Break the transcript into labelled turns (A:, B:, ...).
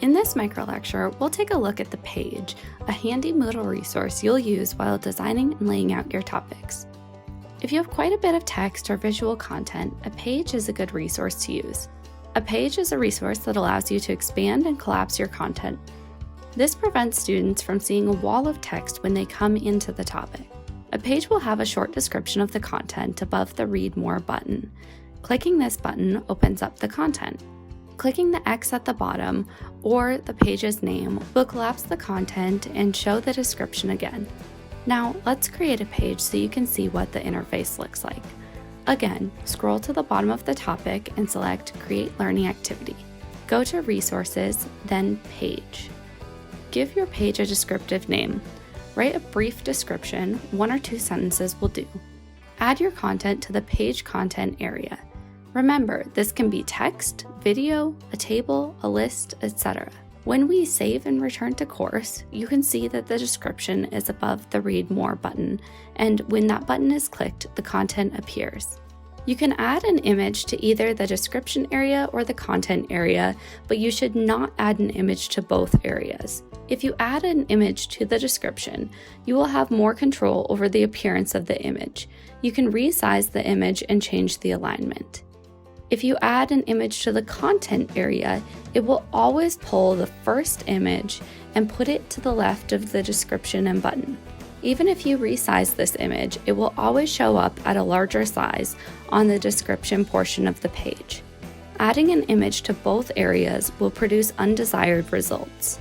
A: In this micro lecture, we'll take a look at the page, a handy Moodle resource you'll use while designing and laying out your topics. If you have quite a bit of text or visual content, a page is a good resource to use. A page is a resource that allows you to expand and collapse your content. This prevents students from seeing a wall of text when they come into the topic. A page will have a short description of the content above the Read More button. Clicking this button opens up the content. Clicking the X at the bottom, or the page's name, will collapse the content and show the description again. Now, let's create a page so you can see what the interface looks like. Again, scroll to the bottom of the topic and select Create Learning Activity. Go to Resources, then Page. Give your page a descriptive name. Write a brief description, 1 or 2 sentences will do. Add your content to the page content area. Remember, this can be text, video, a table, a list, etc. When we save and return to course, you can see that the description is above the Read More button, and when that button is clicked, the content appears. You can add an image to either the description area or the content area, but you should not add an image to both areas. If you add an image to the description, you will have more control over the appearance of the image. You can resize the image and change the alignment. If you add an image to the content area, it will always pull the first image and put it to the left of the description and button. Even if you resize this image, it will always show up at a larger size on the description portion of the page. Adding an image to both areas will produce undesired results.